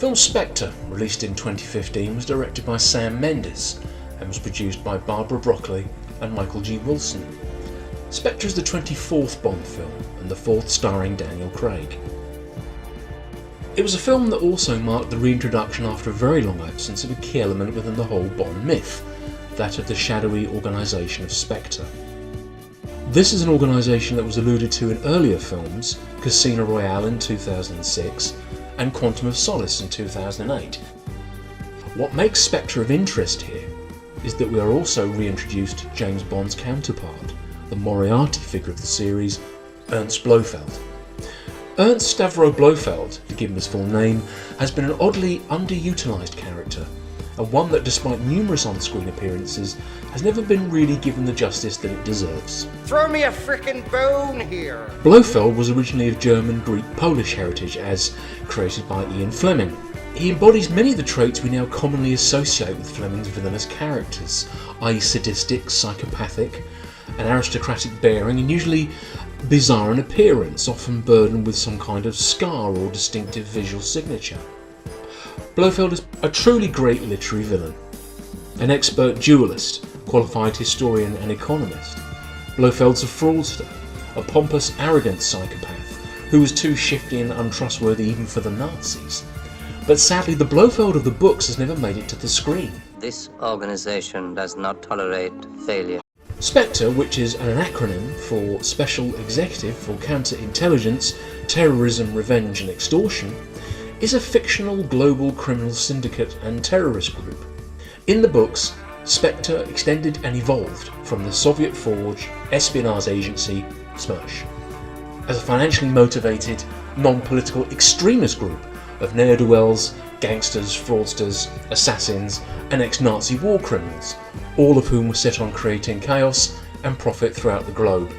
film Spectre, released in 2015, was directed by Sam Mendes and was produced by Barbara Broccoli and Michael G. Wilson. Spectre is the 24th Bond film and the 4th starring Daniel Craig. It was a film that also marked the reintroduction after a very long absence of a key element within the whole Bond myth, that of the shadowy organisation of Spectre. This is an organisation that was alluded to in earlier films, Casino Royale in 2006 and Quantum of Solace in 2008. What makes Spectre of interest here is that we are also reintroduced to James Bond's counterpart, the Moriarty figure of the series, Ernst Blofeld. Ernst Stavros Blofeld, to give him his full name, has been an oddly underutilised character, and one that, despite numerous on-screen appearances, has never been really given the justice that it deserves. Throw me a frickin' bone here! Blofeld was originally of German, Greek, Polish heritage, as created by Ian Fleming. He embodies many of the traits we now commonly associate with Fleming's villainous characters, i.e. sadistic, psychopathic, an aristocratic bearing, and usually bizarre in appearance, often burdened with some kind of scar or distinctive visual signature. Blofeld is a truly great literary villain. An expert duelist, qualified historian and economist, Blofeld's a fraudster, a pompous, arrogant psychopath who was too shifty and untrustworthy even for the Nazis. But sadly, the Blofeld of the books has never made it to the screen. This organization does not tolerate failure. Spectre, which is an acronym for Special Executive for Counterintelligence, Terrorism, Revenge and Extortion, is a fictional global criminal syndicate and terrorist group. In the books, Spectre extended and evolved from the Soviet-forged espionage agency SMERSH as a financially motivated, non-political extremist group of ne'er-do-wells, gangsters, fraudsters, assassins and ex-Nazi war criminals, all of whom were set on creating chaos and profit throughout the globe.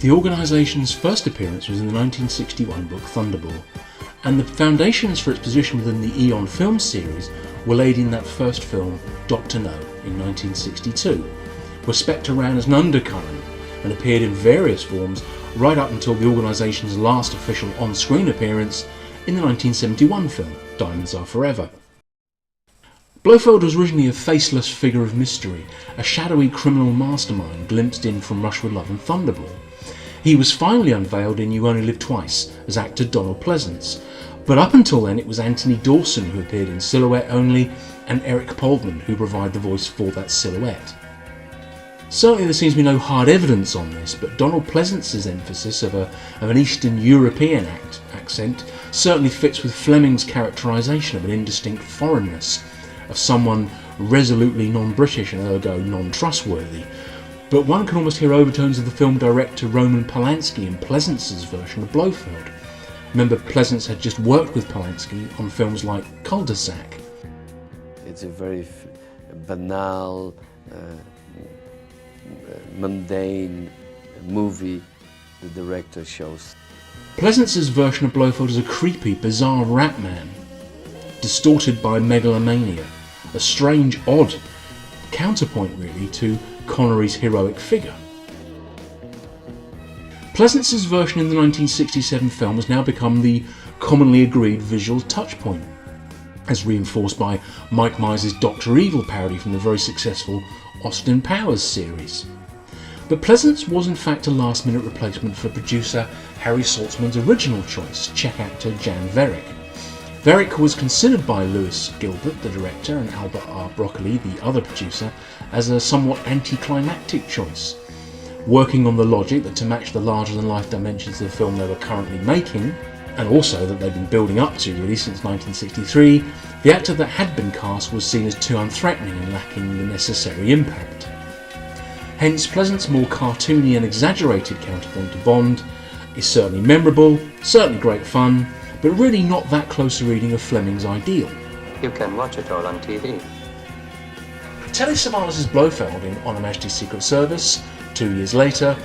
The organisation's first appearance was in the 1961 book Thunderball, and the foundations for its position within the Eon film series were laid in that first film, Dr. No, in 1962, where Spectre ran as an undercurrent and appeared in various forms right up until the organisation's last official on-screen appearance in the 1971 film, Diamonds Are Forever. Blofeld was originally a faceless figure of mystery, a shadowy criminal mastermind glimpsed in from Rush with Love and Thunderball. He was finally unveiled in You Only Live Twice as actor Donald Pleasance, but up until then it was Anthony Dawson who appeared in silhouette only and Eric Poldman who provided the voice for that silhouette. Certainly there seems to be no hard evidence on this, but Donald Pleasance's emphasis of an Eastern European accent certainly fits with Fleming's characterisation of an indistinct foreignness, of someone resolutely non-British and ergo non-trustworthy. But one can almost hear overtones of the film director Roman Polanski in Pleasance's version of Blofeld. Remember, Pleasance had just worked with Polanski on films like Cul-de-sac. It's a very banal, mundane movie the director shows. Pleasance's version of Blofeld is a creepy, bizarre rat man, distorted by megalomania, a strange, odd counterpoint really to Connery's heroic figure. Pleasance's version in the 1967 film has now become the commonly agreed visual touchpoint, as reinforced by Mike Myers' Dr. Evil parody from the very successful Austin Powers series. But Pleasance was in fact a last-minute replacement for producer Harry Saltzman's original choice, Czech actor Jan Verick. Verick was considered by Louis Gilbert, the director, and Albert R. Broccoli, the other producer, as a somewhat anticlimactic choice. Working on the logic that to match the larger-than-life dimensions of the film they were currently making, and also that they'd been building up to really since 1963, the actor that had been cast was seen as too unthreatening and lacking the necessary impact. Hence, Pleasance's more cartoony and exaggerated counterpoint to Bond is certainly memorable, certainly great fun, but really not that close a reading of Fleming's ideal. You can watch it all on TV. Telly Savalas' Blofeld in On Her Majesty's Secret Service, 2 years later,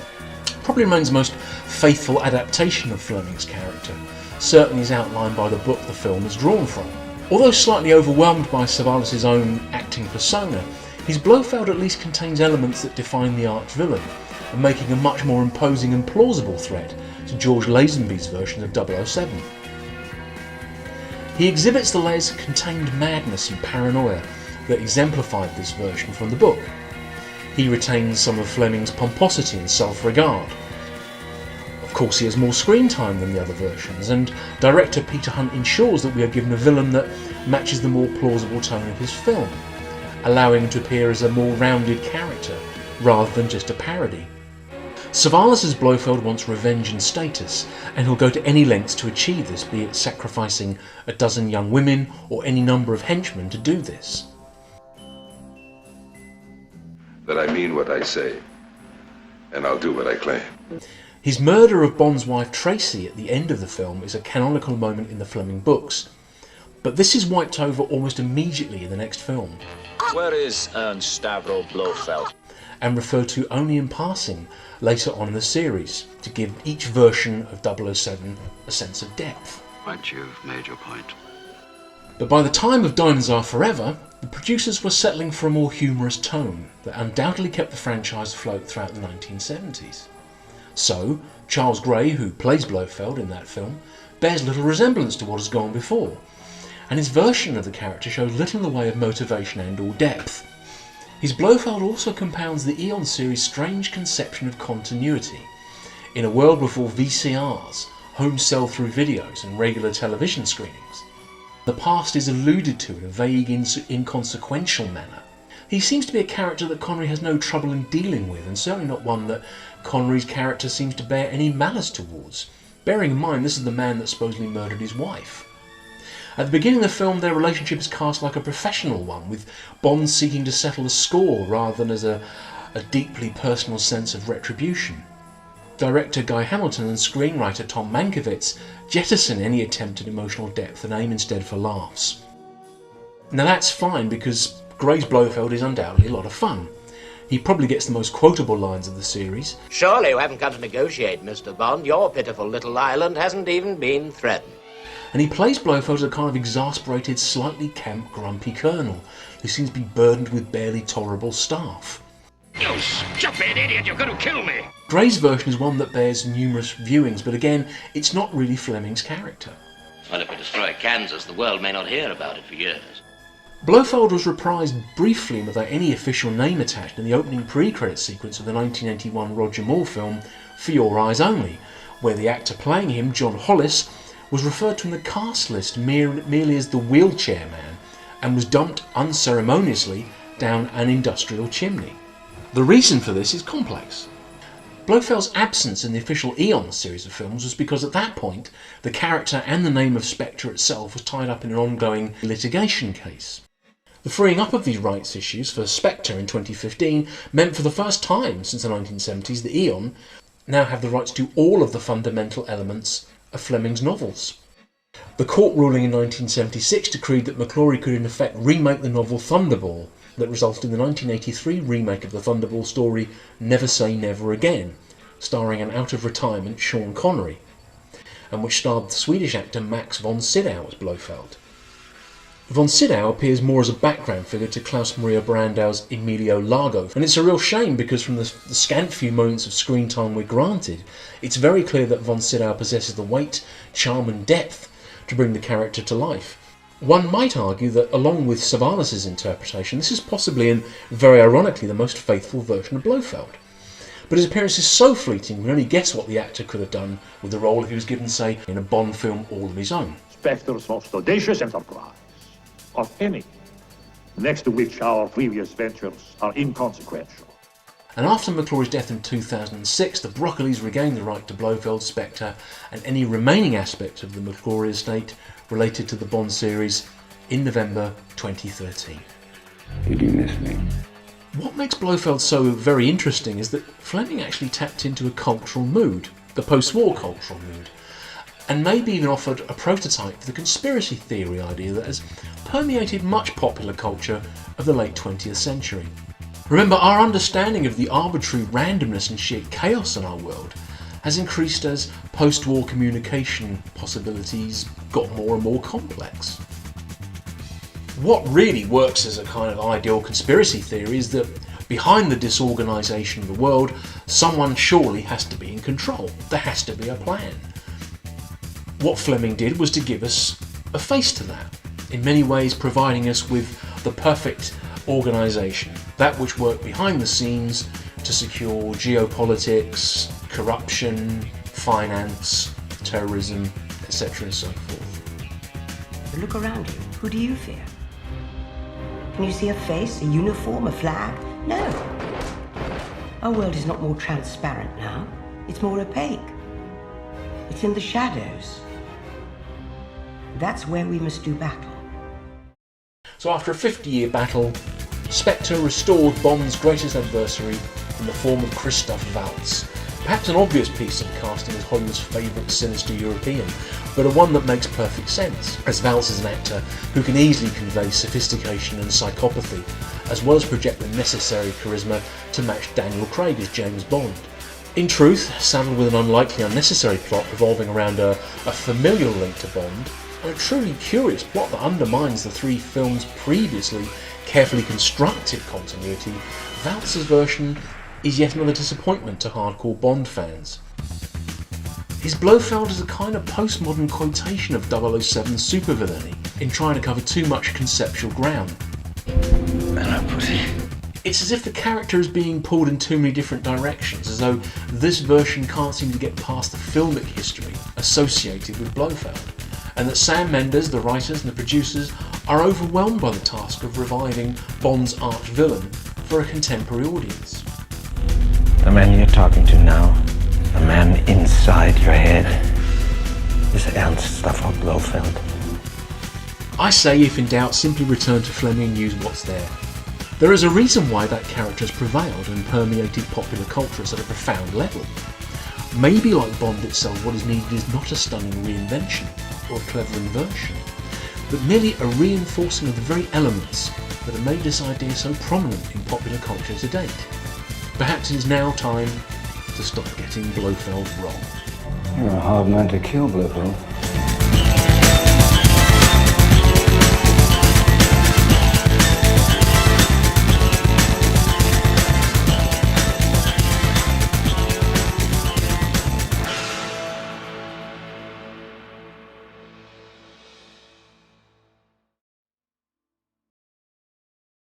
probably remains the most faithful adaptation of Fleming's character, certainly as outlined by the book the film is drawn from. Although slightly overwhelmed by Savalas' own acting persona, his Blofeld at least contains elements that define the arch-villain, and making a much more imposing and plausible threat to George Lazenby's version of 007. He exhibits the layers of contained madness and paranoia that exemplified this version from the book. He retains some of Fleming's pomposity and self-regard. Of course, he has more screen time than the other versions, and director Peter Hunt ensures that we are given a villain that matches the more plausible tone of his film, allowing him to appear as a more rounded character rather than just a parody. Savalas's Blofeld wants revenge and status, and he'll go to any lengths to achieve this, be it sacrificing a dozen young women or any number of henchmen to do this. That I mean what I say, and I'll do what I claim. His murder of Bond's wife Tracy at the end of the film is a canonical moment in the Fleming books, but this is wiped over almost immediately in the next film, Where is Ernst Stavros Blofeld? and referred to only in passing later on in the series, to give each version of 007 a sense of depth. Once you've made your point. But by the time of Diamonds Are Forever, the producers were settling for a more humorous tone that undoubtedly kept the franchise afloat throughout the 1970s. So, Charles Gray, who plays Blofeld in that film, bears little resemblance to what has gone before, and his version of the character shows little in the way of motivation and or depth. His Blofeld also compounds the Eon series' strange conception of continuity. In a world before VCRs, home sell-through videos and regular television screenings, the past is alluded to in a vague, inconsequential manner. He seems to be a character that Connery has no trouble in dealing with, and certainly not one that Connery's character seems to bear any malice towards, bearing in mind this is the man that supposedly murdered his wife. At the beginning of the film, their relationship is cast like a professional one, with Bond seeking to settle a score rather than as a deeply personal sense of retribution. Director Guy Hamilton and screenwriter Tom Mankiewicz jettison any attempt at emotional depth and aim instead for laughs. Now that's fine, because Gray's Blofeld is undoubtedly a lot of fun. He probably gets the most quotable lines of the series. Surely you haven't come to negotiate, Mr. Bond. Your pitiful little island hasn't even been threatened. And he plays Blofeld as a kind of exasperated, slightly camp, grumpy colonel who seems to be burdened with barely tolerable staff. You stupid idiot, you're going to kill me! Gray's version is one that bears numerous viewings, but again, it's not really Fleming's character. Well, if we destroy Kansas, the world may not hear about it for years. Blofeld was reprised briefly without any official name attached in the opening pre-credit sequence of the 1981 Roger Moore film For Your Eyes Only, where the actor playing him, John Hollis, was referred to in the cast list merely as the wheelchair man, and was dumped unceremoniously down an industrial chimney. The reason for this is complex. Blofeld's absence in the official Eon series of films was because at that point the character and the name of Spectre itself was tied up in an ongoing litigation case. The freeing up of these rights issues for Spectre in 2015 meant for the first time since the 1970s that Eon now have the rights to all of the fundamental elements of Fleming's novels. The court ruling in 1976 decreed that McClory could in effect remake the novel Thunderball that resulted in the 1983 remake of the Thunderball story Never Say Never Again, starring an out-of-retirement Sean Connery, and which starred the Swedish actor Max von Sydow as Blofeld. Von Sydow appears more as a background figure to Klaus Maria Brandau's Emilio Largo, and it's a real shame because from the scant few moments of screen time we're granted, it's very clear that von Sydow possesses the weight, charm and depth to bring the character to life. One might argue that along with Savalas's interpretation, this is possibly and very ironically the most faithful version of Blofeld. But his appearance is so fleeting we can only guess what the actor could have done with the role if he was given, say, in a Bond film all of his own. Spectre's most audacious enterprise of any, next to which our previous ventures are inconsequential. And after McClory's death in 2006, the Broccolis regained the right to Blofeld, Spectre and any remaining aspects of the McClory estate related to the Bond series in November 2013. Did you miss me? What makes Blofeld so very interesting is that Fleming actually tapped into a cultural mood, the post-war cultural mood, and maybe even offered a prototype for the conspiracy theory idea that has permeated much popular culture of the late 20th century. Remember, our understanding of the arbitrary randomness and sheer chaos in our world has increased as post-war communication possibilities got more and more complex. What really works as a kind of ideal conspiracy theory is that behind the disorganisation of the world, someone surely has to be in control. There has to be a plan. What Fleming did was to give us a face to that, in many ways providing us with the perfect organisation, that which worked behind the scenes to secure geopolitics, corruption, finance, terrorism, etc. and so forth. Look around you. Who do you fear? Can you see a face, a uniform, a flag? No. Our world is not more transparent now. It's more opaque. It's in the shadows. That's where we must do battle. So after a 50-year battle, Spectre restored Bond's greatest adversary in the form of Christoph Waltz. Perhaps an obvious piece of casting as Hollywood's favourite sinister European, but a one that makes perfect sense, as Waltz is an actor who can easily convey sophistication and psychopathy, as well as project the necessary charisma to match Daniel Craig as James Bond. In truth, saddled with an unlikely unnecessary plot revolving around a familial link to Bond, and a truly curious plot that undermines the three films' previously carefully constructed continuity, Waltz's version is yet another disappointment to hardcore Bond fans. His Blofeld is a kind of postmodern quotation of 007's supervillainy in trying to cover too much conceptual ground. Man, pussy. It's as if the character is being pulled in too many different directions, as though this version can't seem to get past the filmic history associated with Blofeld, and that Sam Mendes, the writers and the producers, are overwhelmed by the task of reviving Bond's arch-villain for a contemporary audience. The man you're talking to now, the man inside your head, is Ernst Stavros Blofeld. I say, if in doubt, simply return to Fleming and use what's there. There is a reason why that character has prevailed and permeated popular culture at a profound level. Maybe like Bond itself, what is needed is not a stunning reinvention or a clever inversion, but merely a reinforcing of the very elements that have made this idea so prominent in popular culture to date. Perhaps it is now time to stop getting Blofeld wrong. You're a hard man to kill, Blofeld.